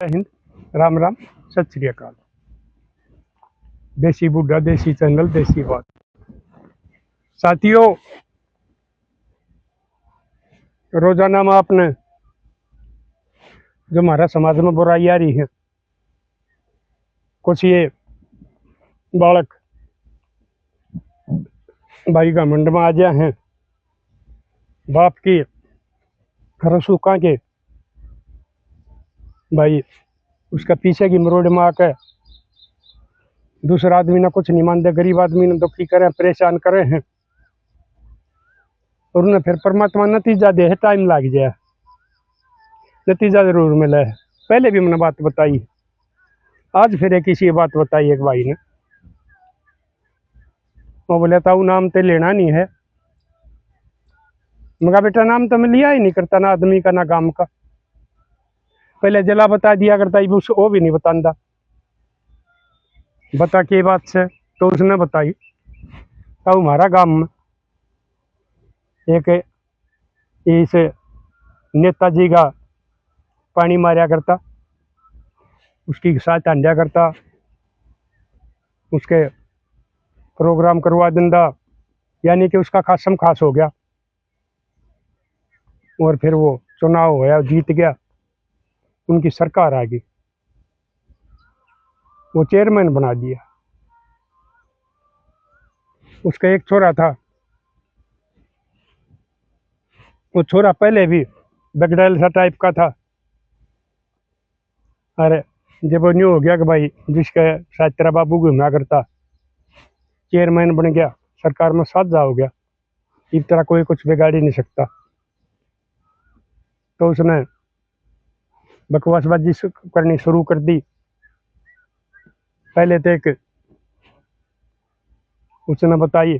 हिंद, राम राम, सत श्री अकाल। देसी बुड्ढा, देसी चैनल, देसी बात। साथियों, रोजाना में आपने जो हमारा समाज में बुराई आ रही है, कुछ ये बालक भाई घमंड में आ जाए हैं, बाप की रसूखा के भाई उसका पीछे की मरोड़ में आकर दूसरा आदमी ना कुछ नहीं मानते, गरीब आदमी ने दुखी करे, परेशान करे हैं, और उन्हें फिर परमात्मा नतीजा दे है, टाइम लग जाए, नतीजा जरूर मिले। पहले भी मैंने बात बताई, आज फिर एक किसी बात बताई एक भाई ने, वो बोले ताऊ नाम तो लेना नहीं है। मगा बेटा नाम तो मैं लिया ही नहीं करता, ना आदमी का ना काम का। पहले जला बता दिया करता, वो भी नहीं बताता। बता के बात से तो उसने बताई, ताऊ हमारा गांव में एक इस नेताजी का पानी मारा करता, उसकी साथ अंडा करता, उसके प्रोग्राम करवा दिंदा, यानी कि उसका खासम खास हो गया। और फिर वो चुनाव होया, जीत गया, उनकी सरकार आ गई, वो चेयरमैन बना दिया। उसका एक छोरा था, वो छोरा पहले भी बगड़ैल सा टाइप का था। अरे जब वो न्यू हो गया कि भाई जिसका शायद तेरा बाबू घूमना करता, चेयरमैन बन गया, सरकार में साझा हो गया, इस तरह कोई कुछ बिगाड़ ही नहीं सकता। तो उसने बकवासबाजी करनी शुरू कर दी। पहले तो एक उसने बताई,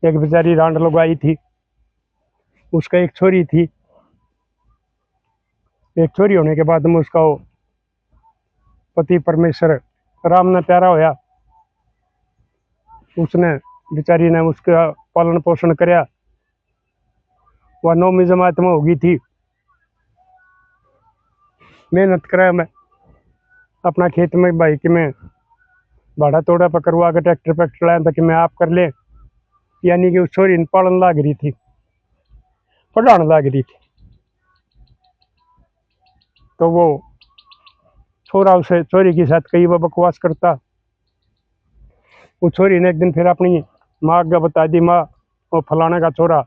एक बेचारी रांड लगाई थी, उसका एक छोरी थी। एक छोरी होने के बाद में उसका वो पति परमेश्वर राम ने प्यारा होया, उसने बेचारी ने उसका पालन पोषण कराया। वह 9वीं जमात में होगी थी, मेहनत करा मैं अपना खेत में भाई कि मैं भाड़ा तोड़ा पर करवा के ट्रैक्टर पैक्टर लाया ताकि मैं आप कर ले, यानी कि उस छोरी ने पालन लाग रही थी, पढ़ाने लाग रही थी। तो वो छोरा उसे छोरी के साथ कई बार बकवास करता। वो छोरी ने एक दिन फिर अपनी माँ का बता दी, माँ वो फलाने का छोरा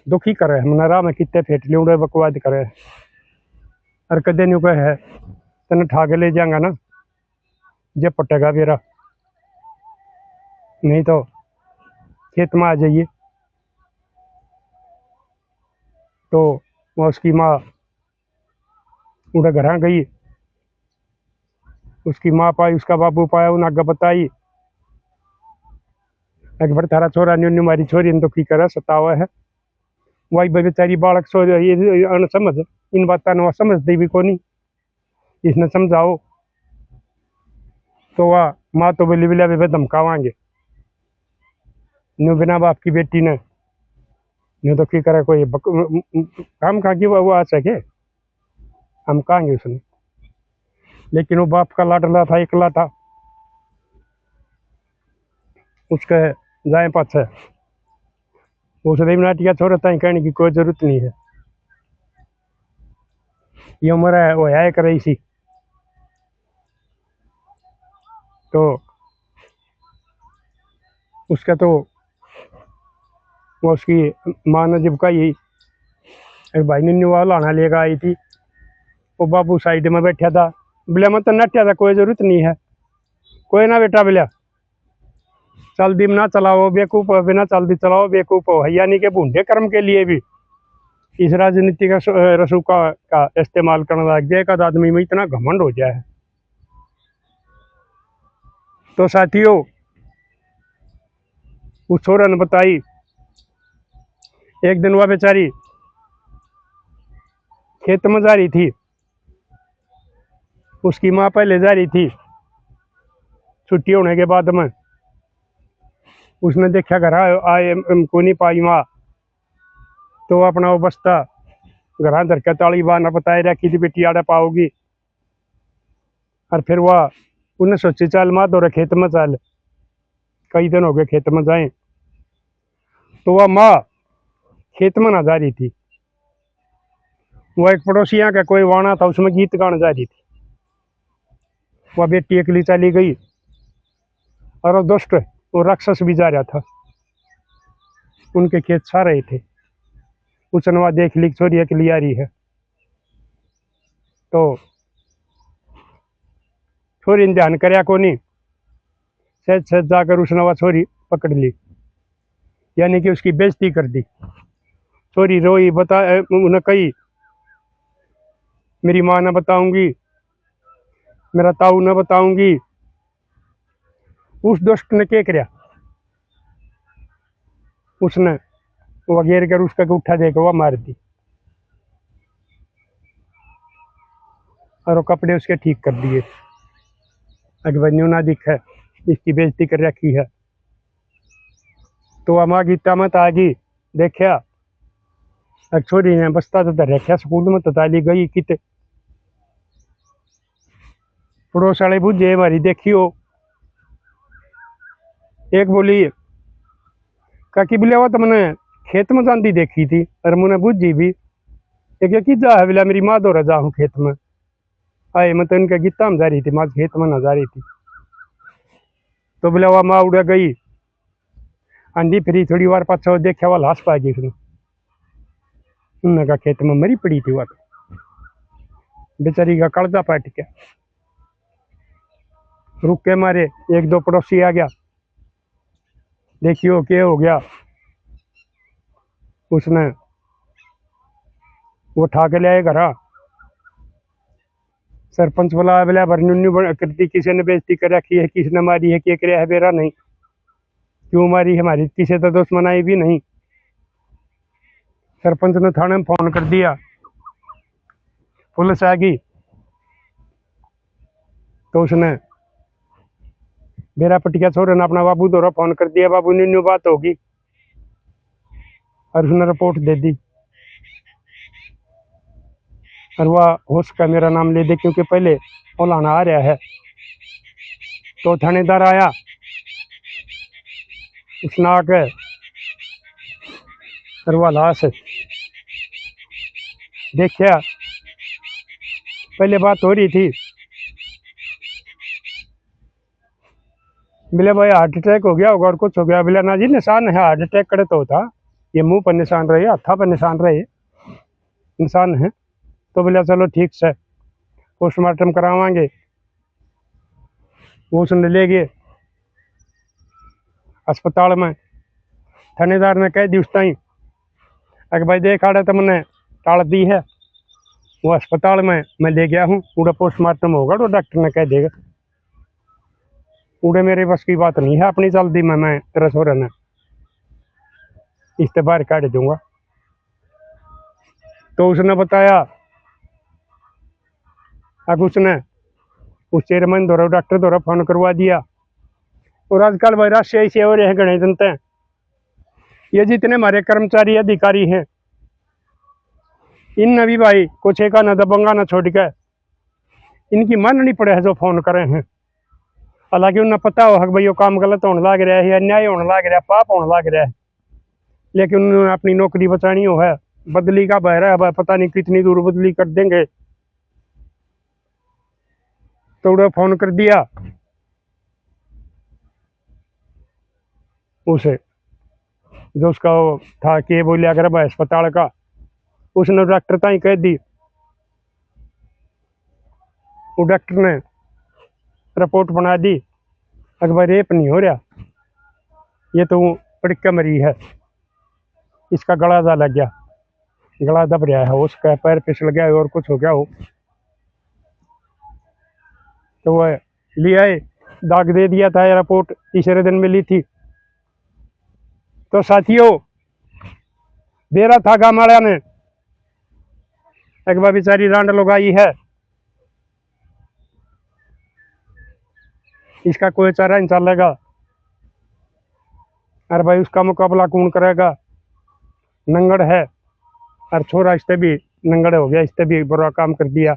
दुखी करे, हमने राह में कितने फेट लिया बकवाद करे, और कदे न्यू कहे है तेने ठाके ले जाऊंगा ना, जब पटेगा मेरा, नहीं तो खेत में आ जाइए। तो वो उसकी माँ उनके घर गई, उसकी माँ पाई, उसका बाबू पाया, उन्हें आगे बताई, एक बार तारा छोरा न्यू न्यू मारी छोरी ने दुखी करे, सतावा है। वही बेचारी बालक सो ये समझ इन बातों ने समझती भी को नहीं, इसने समझाओ तो वह माँ तो बोली बिला वे धमकावांगे, न्यू बिना बाप की बेटी ने न्यू दुखी करे, कोई काम खा की वो आ सके, हम कहेंगे उसने। लेकिन वो बाप का लाडला था, एकला था, उसके जाए पाछे उस नाटिया छोरा ताई कहने की कोई जरूरत नहीं है, ये उम्र है वो है कर रही सी। तो उसका तो वो उसकी माँ ने जब कही, एक भाई ने न्यू लाना लेकर आई थी, वो बाबू साइड में बैठा था, बोले मैं तो नटिया था, कोई जरूरत नहीं है, कोई ना बेटा बोलिया चल दी ना चलाओ बेकूफ, बिना चल दी चलाओ बेकूफ हो, यानी कि बूढ़े कर्म के लिए भी इस राजनीति का रसूखा का इस्तेमाल करने लग जाए, एक आदमी में इतना घमंड हो जाए। तो साथियों, उस छोरा ने बताई, एक दिन वह बेचारी खेत में जा रही थी, उसकी माँ पहले जा रही थी, छुट्टी होने के बाद में उसने देखा घर आए को नहीं पाई माँ, तो अपना वो बस्ता घर धर के ताली बाना बताए रखी थी, बेटी आड़े पाओगी, और फिर वह उन्हें सोची चल माँ दो खेत में चल, कई दिन हो गए खेत में जाए। तो वह माँ खेत में ना जा रही थी, वो एक पड़ोसिया का कोई वाणा था उसमें गीत गाने जा रही थी। वह बेटी अकेली चली गई और वो दुष्ट वो राक्षस भी जा रहा था, उनके खेत छा रहे थे। उसने वह देख ली छोरी अकेली आ रही है, तो छोरी ने ध्यान करया को नहीं, सहज सहज जाकर उसने वह छोरी पकड़ ली, यानी कि उसकी बेइज्जती कर दी। छोरी रोई, बता उन्हें कही मेरी माँ ने बताऊंगी, मेरा ताऊ ने बताऊंगी। उस दुष्ट ने क्या कराया, उसने वगैर कर उसका उठा देकर वह मार दी और वो कपड़े उसके ठीक कर दिए। अगवन्यू ना दिखा, इसकी बेइज्जती कर रखी है। तो वह माँ गीता मत आ गई, देखा छोरी ने बस्ता तो रखा स्कूल में, तो ताली गई कित पड़ोस वाले बुझे हमारी देखियो। एक बोली काकी बोले वो तो मैंने खेत में जाती देखी थी और मुझे बुझी भी, एक कि जा है बोला मेरी माँ दो रजा हूँ खेत में आए, मैं तो इनके गीता में जा रही थी, माँ खेत में ना जा रही थी। तो बोले वह माँ उड़ा गई आंधी फिरी, थोड़ी बार पाछा देखा वह लाश पा गई, उन्होंने खेत में मरी पड़ी थी। वह बेचारी का कड़जा पाट के रुक के मारे, एक दो पड़ोसी आ गया, देखियो क्या हो गया। उसने वो उठा के लाए घर, सरपंच बोला बोला बरन्यू करती, किसी ने बेइज्जती कर रखी है, किसने मारी है, क्या कराया है, बेरा नहीं क्यों मारी हमारी, किसी तो दुश्मनाई भी नहीं। सरपंच ने थाने में फोन कर दिया, पुलिस आ गई, तो उसने बेरा पटिया छोरे ने अपना बाबू दोरा फोन कर दिया, बाबू न्यू बात होगी, और उसने रिपोर्ट दे दी। और वह हो सका मेरा नाम ले दे, क्योंकि पहले ओलाना आ रहा है। तो थानेदार आया, उसने आके और वह लाश देखा, पहले बात हो रही थी, बोले भाई हार्ट अटैक हो गया होगा और कुछ हो गया, बोले ना जी निशान है हार्ट अटैक करे तो होता, ये मुंह पर निशान रहे, हथा पर निशान रहे, निशान है। तो बोले चलो ठीक से पोस्टमार्टम करावाएंगे। वो उसने ले गए अस्पताल में, थानेदार ने कह दी उस टाइम अगर भाई देख आड़े तो मैंने टाल दी है, वो अस्पताल में मैं ले गया हूँ, पूरा पोस्टमार्टम होगा तो डॉक्टर ने कह देगा, पूरे मेरे बस की बात नहीं है, अपनी जल्दी में मैं तेरा छोरा ने इससे बाहर काट दूंगा। तो उसने बताया, अब उसने उस चेयरमैन द्वारा डॉक्टर द्वारा फोन करवा दिया। और आजकल भाई राष्ट्रीय ऐसे हो रहे हैं गणे जनता, ये जितने हमारे कर्मचारी अधिकारी हैं, इन भी भाई कुछ एक ना दबंगा ना छोड़ के इनकी मन नहीं पड़े है जो फोन करे हैं। हालांकि उन्हें पता हो भाई वो काम गलत होने लग रहा है, अन्याय होने लग रहा है, पाप होने लग रहा है, लेकिन उन्होंने अपनी नौकरी बचानी हो है, बदली का बह रहा है, पता नहीं कितनी दूर बदली कर देंगे। तो उन्हें फोन कर दिया उसे, जो उसका वो था कि बोलिया अगर भाई अस्पताल का, उसने डॉक्टर ताई कह दी। वो डॉक्टर ने रिपोर्ट बना दी, अगर भाई रेप नहीं हो रहा, ये तो पड़ के मरी है, इसका गला जा लग गया, गला दब रहा है, उसका पैर फिसल गया और कुछ हो गया हो। तो वह ले आए, दाग दे दिया था, रिपोर्ट तीसरे दिन मिली थी। तो साथियों बेरा था गामाड़ा ने एक बार बेचारी रांड लगाई है, इसका कोई चारा नहीं चलेगा, अरे भाई उसका मुकाबला कौन करेगा, नंगड़ है, और छोरा इससे भी नंगड़ हो गया, इससे भी बुरा काम कर दिया,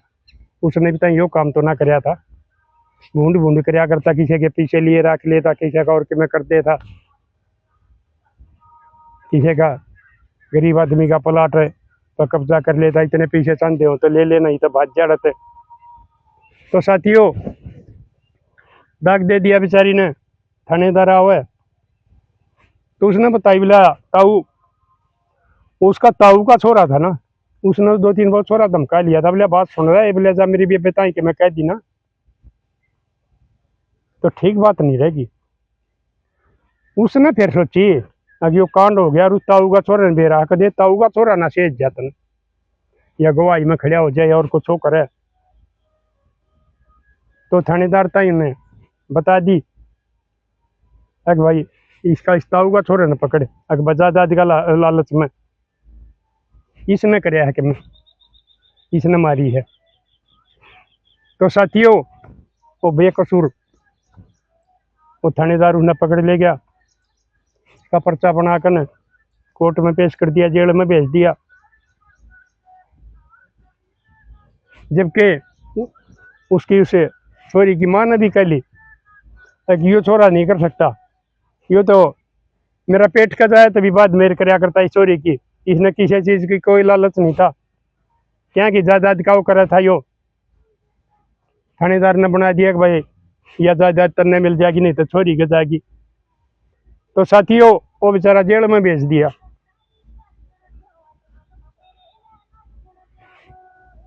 उसने भी तो यो काम तो ना कराया था। ढूंढ ढूंढ करया करता, किसी के पीछे लिए रख लेता, किसी का और कि मैं कर देता, किसी का गरीब आदमी का प्लाट है तो कब्जा कर लेता, इतने पीछे चाहते हो तो ले लेना, नहीं तो भाग जाड़ते। तो साथियों दाग दे दिया बेचारी ने, थानेदार हुआ तो उसने बताई बोला ताऊ, उसका ताऊ का छोरा था ना, उसने दो तीन बार छोरा धमका लिया था, बोले बात सुन रहा है, बोले जा मेरी भी बताई कि मैं कह दी ना तो ठीक बात नहीं रहेगी। उसने फिर सोची अगर यो कांड हो गया, ताऊ का छोरा ने बेरा कर दे, ताऊ का छोरा ना सेज जाता या गवाही में खड़ा हो जाए और कुछ हो करे, तो थानेदार ताई ने बता दी अग भाई इसका इस ताऊ का छोरा ने पकड़े, अग बजा दादी का लालच में इसने कराया है कि मैं इसने मारी है। तो साथियों वो बेकसूर वो थानेदार उन्हें पकड़ ले गया, उसका पर्चा बनाकर कोर्ट में पेश कर दिया, जेल में भेज दिया। जबकि उसकी उसे छोरी की माँ ने भी कह ली कि यो छोरा नहीं कर सकता, यो तो मेरा पेट का जाए तभी बात मेरे कराया करता है चोरी की, इसने किसी चीज की कोई लालच नहीं था, क्या की जायदाद का वो करा था यो। थानेदार ने बना दिया कि भाई यह जायदाद तन्ने मिल जाएगी नहीं तो छोरी के जाएगी। तो साथियों वो बेचारा जेल में भेज दिया।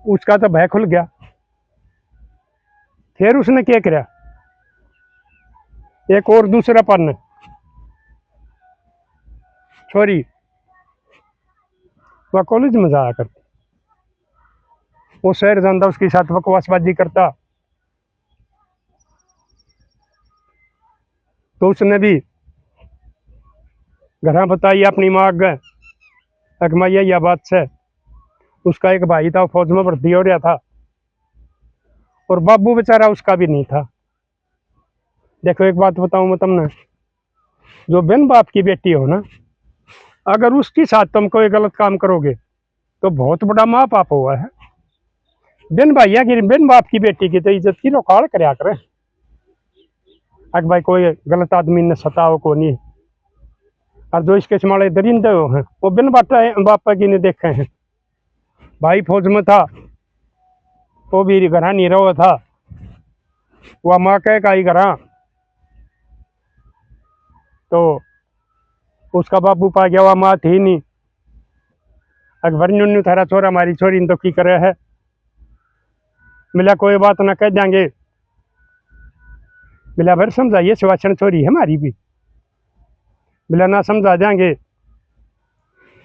उसका तो भय खुल गया। फिर उसने क्या करा, एक और दूसरा पन छोरी वह कॉलेज में जाया करती, वो शहर जाता उसके साथ बकवासबाजी करता, तो उसने भी घर बताई अपनी माँ अग अगमैया यह बात से। उसका एक भाई था, फौज में भर्ती हो रहा था, और बाबू बेचारा उसका भी नहीं था। देखो एक बात बताऊं मैं तुमने, जो बिन बाप की बेटी हो ना, अगर उसके साथ तुम कोई गलत काम करोगे तो बहुत बड़ा माँ पाप हुआ है। बिन भैया की बिन बाप की बेटी की तो इज्जत की रोकाड़ करया करे। अगर भाई कोई गलत आदमी ने सताओ को नहीं, और जो इसके समाले दरिंदे हो हैं वो बिन बापा की ने देखे हैं। भाई फौज में था, वो भी घर नहीं रहा था, वह माँ कह का ही घर, तो उसका बाबू पा गया, वह माँ थी नहीं। अकबर न्यू थारा छोरा हमारी छोरी तो की करे है, मिला कोई बात ना कह देंगे, मिला भर समझाइए सुवाचन छोरी है हमारी भी, मिला ना समझा देंगे।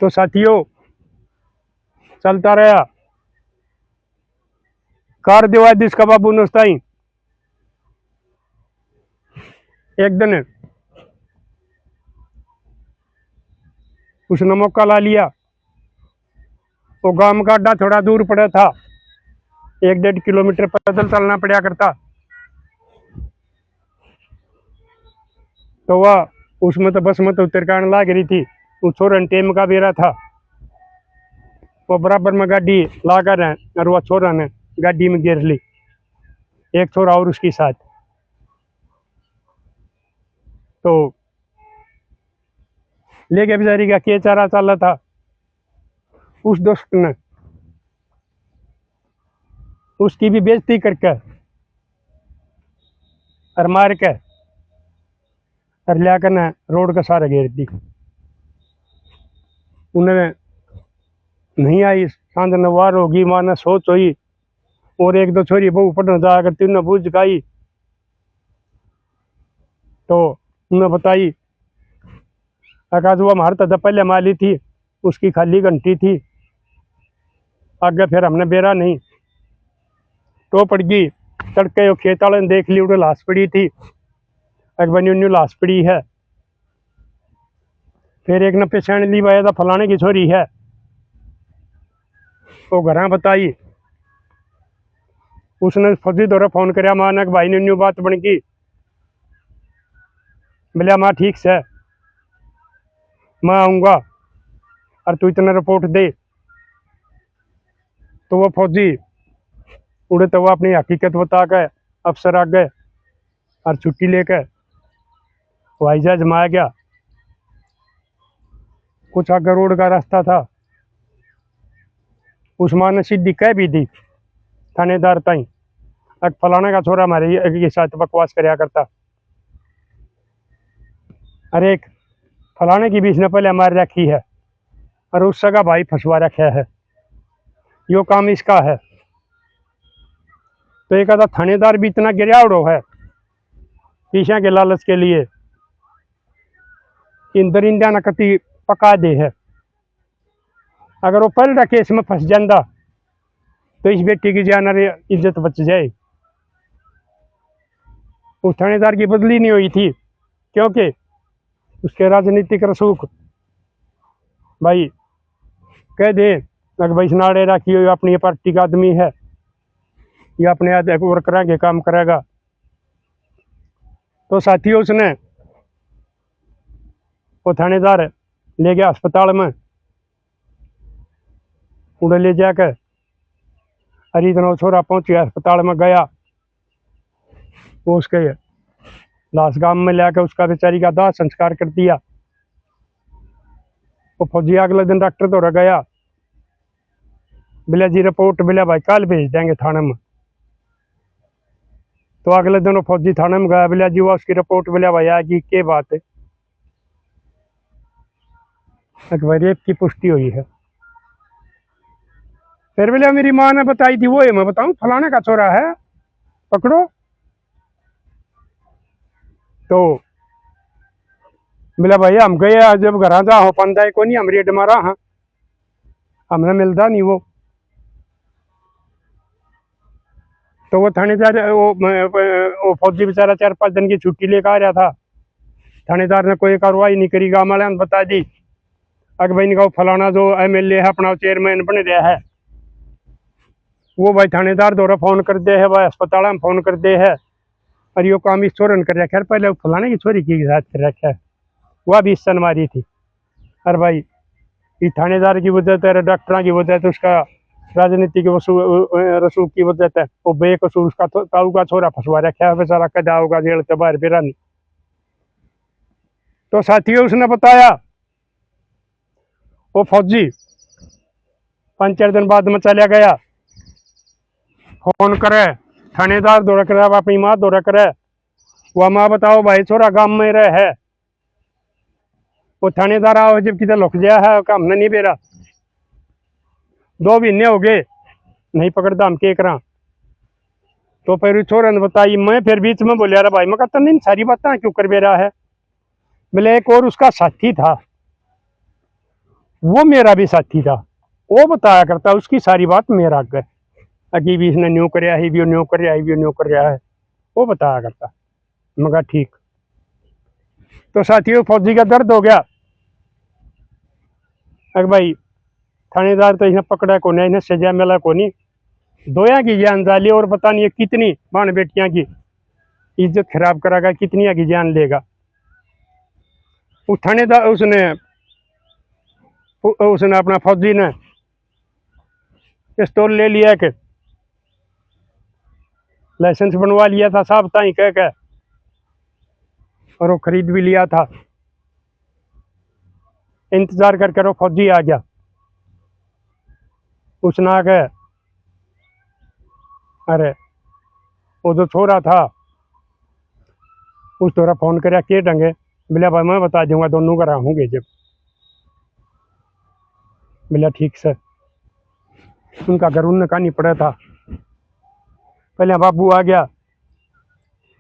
तो साथियों चलता रहा, कार दिवा दी इसका बाबू नुस्ताई। एक दिन उसने मौका ला लिया, वो गांव का अड्डा थोड़ा दूर पड़ा था, 1-1.5 किलोमीटर पैदल चलना पड़ा करता, तो वह उसमें तो बस में तो उतरकान लाग रही थी, वो छोरन टेम का बेरा था, वो बराबर में गाड़ी लाकर है और वह छोरा ने गाड़ी में गिर ली, एक छोरा और उसके साथ। तो ले गया बेचारी का के चारा चाला था, उस दोस्त ने उसकी भी बेइज्जती करके और मार के और लियाकर ने रोड का सारा घेर दी। उन्हें नहीं आई, सांझ नवार होगी, माँ ने सोच हुई, और एक दो छोरी बहु पढ़ने जा करती, उन्हें बूझ गई, तो उन्हें बताई आकाश वो हमारे तो पहले माली थी, उसकी खाली घंटी थी, आगे फिर हमने बेरा नहीं, तो पड़ गई तड़के वो खेत वाले ने देख ली, उड़े लाश पड़ी थी, अकबर न्यू लाश पड़ी है। फिर एक ने पहचान ली भाई फलाने की छोरी है, वो घर बताई, उसने फौजी दौरा फोन कराया माँ ने, भाई ने न्यू बात बन गई, बोलिया माँ ठीक से मैं आऊँगा और तू इतना रिपोर्ट दे। तो वो फौजी उड़े तो वो अपनी हकीकत बता के अफसर आ गए, और छुट्टी लेकर हवाई जहाज में आ गया। कुछ आगे रोड का रास्ता था, उस्मान ने सीधी कह भी दी थानेदार ताई, अब फलाने का छोरा हमारे के साथ बकवास कराया करता। अरे एक फलाने की भी इसने पहले मार रखी है और उसका का भाई फंसवा रखा है, यो काम इसका है। तो एक आधा थानेदार भी इतना गिरावड़ो है पीछा के लालच के लिए, इन दरिंदा न कति पका दे है। अगर वो पलटा केस में फंस जाता तो इस बेटी की जान और इज्जत बच जाए। उस थानेदार की बदली नहीं हुई थी क्योंकि उसके राजनीतिक रसूख भाई कह दे अगर भाई नाड़े रखी हो अपनी पार्टी का आदमी है, ये अपने आदमी वर्कर के काम करेगा। तो साथियों उसने वो थानेदार ले गया अस्पताल में, उड़े ले जाकर अरे इतना छोरा पहुंच गया अस्पताल में गया, वो उसके लाश गांव में लाकर उसका बेचारी का दाह संस्कार कर दिया। वो फौजी अगले दिन डॉक्टर तो गया, बिला जी रिपोर्ट बिला भाई कल भेज देंगे थाने में। तो अगले दिन वो फौजी थाने में गया, बिला जी हुआ उसकी रिपोर्ट बिला भाई आएगी क्या बात है, भाई रेप की पुष्टि हुई है। फिर बोले मेरी माँ ने बताई थी, वो है मैं बताऊं फलाने का छोरा है पकड़ो। तो बोला भाई हम गए जब घर जा हो पंदा को नहीं हम रेड मारा, हाँ हमने मिलता नहीं वो। तो वो थानेदार वो फौजी बेचारा 4-5 दिन की छुट्टी लेकर आ रहा था, थानेदार ने कोई कार्रवाई नहीं करी, गाँव वाले ने बता दी अगर भाई निकाह फलाना जो MLA है अपना चेयरमैन बन रहा है, वो भाई थानेदार द्वारा फोन कर दे है, भाई अस्पताल में फोन कर दे है और यो काम इस छोरन कर रखा है, पहले फलाने की छोरी की साथ कर रखा है, वह भी सन मारी थी। और भाई इस थानेदार की वजह से डॉक्टर की वजह से उसका राजनीति के रसूख की वजह से वो बेकसूर उसका ताऊ का छोरा फंसवा रखा है, बेचारा कदा होगा जेल से बाहर फिरा नहीं। तो साथियों उसने बताया वो फौजी 5-4 दिन बाद में चला गया, फोन करे थानेदार दौरा करे, अपनी माँ दौरा करे, वह माँ बताओ भाई छोरा गांव में रह है, वो थानेदार आओ जब किधर लुक गया है काम नहीं बेरा, 2 महीने हो गए नहीं पकड़ता हम के करा। तो फिर छोरा ने बताई, मैं फिर बीच में बोलिया रहा भाई मैं कहता नहीं सारी बातें क्यों कर बेरा है। बोले एक और उसका साथी था, वो मेरा भी साथी था, वो बताया करता उसकी सारी बात मेरा आगे अगी भी इसने न्यू कर ही भी न्यू कर भी न्यू कर है, वो बताया करता। मगर ठीक। तो साथियों फौजी का दर्द हो गया, अगर भाई थानेदार तो इन्हें पकड़ा को नहीं, इन्हें सजा मिला को नहीं, दोया की जान डाली और पता नहीं कितनी बाण बेटियां की इज्जत खराब करागा, कितनी की जान लेगा। उस थानेदार उसने अपना फौजी ने पिस्तौल ले लिया कि लाइसेंस बनवा लिया था साहब ताई कह के, और वो खरीद भी लिया था। इंतजार करके वो फौजी आ गया, उसने आके अरे वो जो छोरा था उस तोरा फोन कर के ढंगे, बोला भाई मैं बता दूंगा दोनों का रहूंगे जब। बोला ठीक से। उनका घर उनने का नहीं पड़ा था, पहले बाबू आ गया,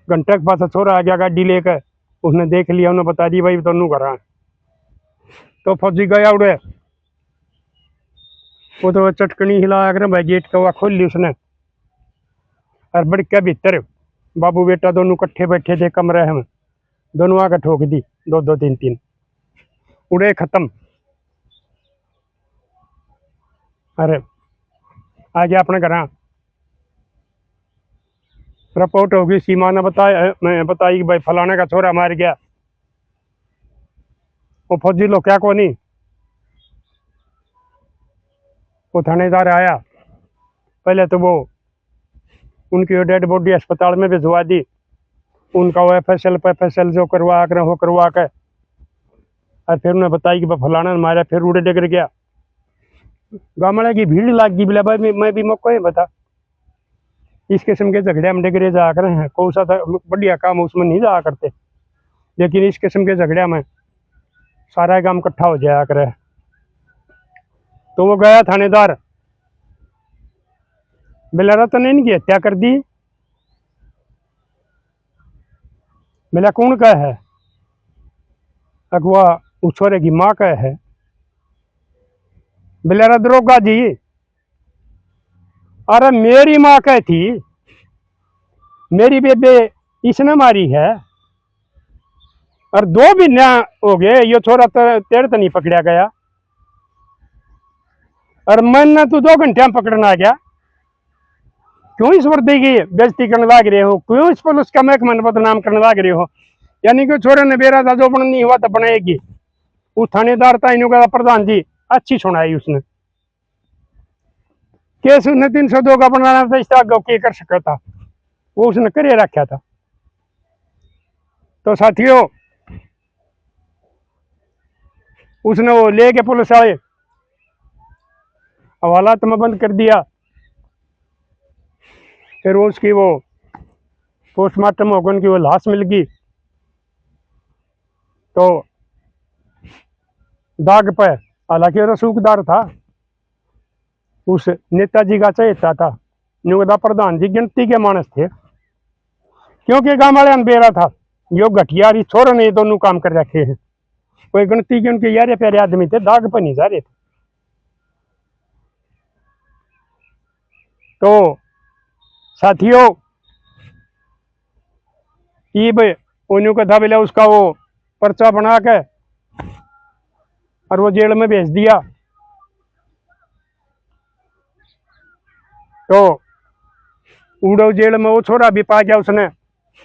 घंटे के पास छोरा आ गया गाड़ी लेकर, उसने देख लिया, उन्हें बता दी भाई दोनों घर। तो फौजी गया उड़े, वो तो चटकनी हिलाया कर भाई गेट का खोल ली उसने, और बड़ के भीतर बाबू बेटा दोनों कट्ठे बैठे थे कमरे में, दोनों आकर ठोक दी 2-2 3-3, उड़े खत्म। अरे आ गया अपने घर, रिपोर्ट होगी, सीमा ने बताई कि भाई फलाने का छोरा मार गया। वो फौजी लोग क्या को नहीं, वो थानेदार आया, पहले तो वो उनकी डेड बॉडी अस्पताल में भिजवा दी, उनका वो FSL PFSL जो करवा कर हो करवा कर, और फिर उन्हें बताई कि फलाना मारा, फिर उड़े डगर गया। गाँव वाले की भीड़ लाग गई, बोला भाई मैं भी मौका है बता, इस किस्म के झगड़े हम डगरे जा कर हैं, कौन सा था बढ़िया काम उसमें नहीं जा करते, लेकिन इस किस्म के झगड़े में सारा काम इकट्ठा हो जाया करे। तो वो गया थानेदार, बोला रतन इनकी हत्या कर दी। बोला कौन का है? अगवा उस छोरे की माँ का है। बोला दरोगा जी, अरे मेरी माँ कह थी, मेरी बेबे इसने मारी है, और 2 महीना हो गए ये छोरा तेरे तो नहीं पकड़ा गया, और मैंने तू 2 घंटे में पकड़ना आ गया। क्यों इस वर्दी की बेइज्जती करने लग रहे हो? क्यों इस पुलिस का महकमा बदनाम करने लग रहे हो? यानी कि छोरे ने बेरा था, जो बन नहीं हुआ तो बनाएगी। उस थानेदार था इन का प्रधान जी, अच्छी सुनाई उसने, केस उसने 302 का बनाना था, इससे आगे क्या कर सकता था, वो उसने करे रखा था। तो साथियों, उसने वो लेके पुलिस वाले हवालात में बंद कर दिया। फिर उसकी वो पोस्टमार्टम होकर उनकी वो लाश मिल गई। तो दाग पे, हालांकि रसूखदार था, उस नेताजी का चहेता था, न्यूदा प्रधान जी गिनती के मानस थे, क्योंकि गांव वाले अंधेरा था, यो घटियारी छोर ने ये दोनों काम कर रखे हैं, कोई गिनती के उनके यारे प्यारे आदमी थे, दाग पर नहीं जा रहे थे। तो साथियों, ईब उन्हों का था बोला उसका वो पर्चा बना के और वो जेल में भेज दिया। तो उड़ो जेल में वो छोरा भी पा गया उसने,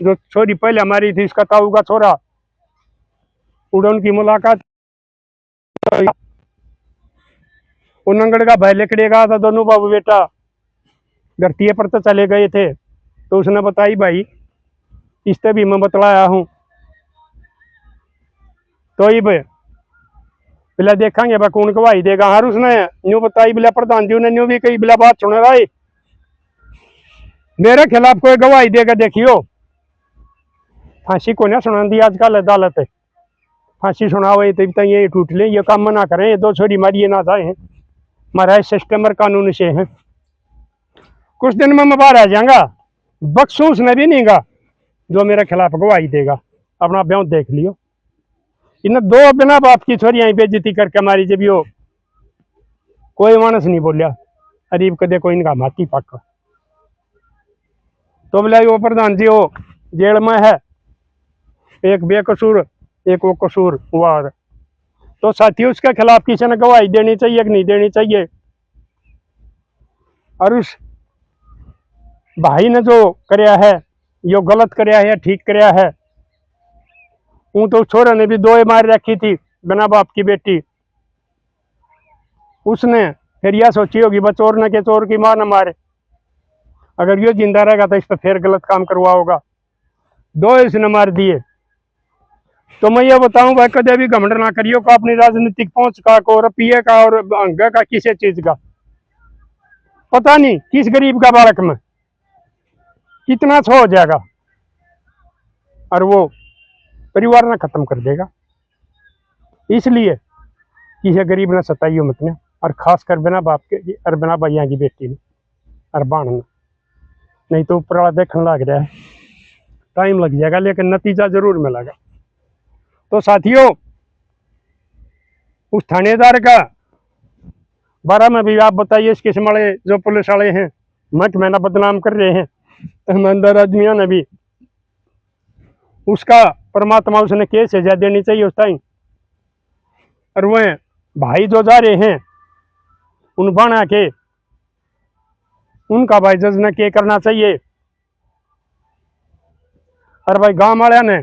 जो छोरी पहले हमारी थी, इसका ताऊ का छोरा, उड़ो उनकी मुलाकात, उन्नगढ़ का भाई लेकड़ेगा था, दोनों बाबू बेटा धरती पर तो चले गए थे। तो उसने बताई भाई इससे भी मैं बतलाया हूँ। तो ये बिला देखेंगे भाई कौन गवाही देगा। हर उसने न्यू बताई, बिला प्रधान जी ने न्यू भी कही, बिला बात सुन रहा है, मेरे खिलाफ कोई गवाही देगा देखियो फांसी को ना सुना दी आजकल अदालत, फांसी सुनावे तो ये टूट ले, ये काम मना करें, ये 2 छोरी मारिए ना जाए, हमारा सिस्टम और कानून से है। कुछ दिन में मैं बाहर आ जाऊंगा, बख्शू उसने भी नहीं गा जो मेरे खिलाफ गवाही देगा, अपना ब्याह देख लियो। इन 2 बिना बाप की छोरियां बेइज्जती करके मारी, जब यो कोई मानस नहीं बोलिया, अरीब कदे कोई इनका माती पक्का। तो बोला वो प्रधान जी वो जेल में है, एक बेकसूर एक वो कसूर हुआ। तो साथियों, उसके खिलाफ किसी ने गवाही देनी चाहिए कि नहीं देनी चाहिए? और उस भाई ने जो कराया है, यो गलत कराया है, ठीक कराया है? वो तो छोरे ने भी 2 मार रखी थी, बिना बाप की बेटी, उसने फिर यह सोची होगी बस चोर न के चोर की मां न मारे, अगर यो जिंदा रहेगा तो इस पर फिर गलत काम करवा होगा। 2 इसने मार दिए। तो मैं ये बताऊं भाई, कदे भी घमंड ना करियो का अपनी राजनीतिक पहुंच का, को रुपये का और अंग का, किसी चीज का पता नहीं किस गरीब का बालक में कितना छो हो जाएगा, और वो परिवार ना खत्म कर देगा। इसलिए किसी गरीब ने सताइयो मत ने, और खासकर बिना बाप के और बिना भैया की बेटी ने और बाण ने, नहीं तो ऊपर वाला देखने लग रहा है, टाइम लग जाएगा लेकिन नतीजा जरूर मिलेगा। तो साथियों, उस थानेदार का बारे में भी आप बताइए, इस किस्म वाले जो पुलिस वाले हैं महकमा बदनाम कर रहे हैं, ईमानदार आदमियों ने भी उसका परमात्मा उसने केस सजा देनी चाहिए उस टाइम। और वह भाई जो जा रहे हैं उन बना के उनका भाई जज ने क्या करना चाहिए, और भाई गांव वाले ने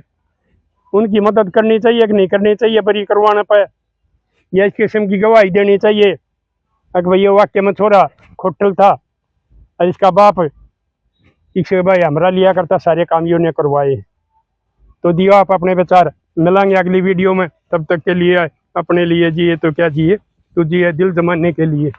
उनकी मदद करनी चाहिए कि नहीं करनी चाहिए बरी करवाने पर, या इस किस्म की गवाही देनी चाहिए अगर भाई ये वाक्य में छोरा खोटल था और इसका बाप इससे भाई हमरा लिया करता, सारे काम यो ने करवाए। तो दियो आप अपने विचार। मिलेंगे अगली वीडियो में, तब तक के लिए अपने लिए जिए तो क्या जिए, तो जिए दिल जमाने के लिए।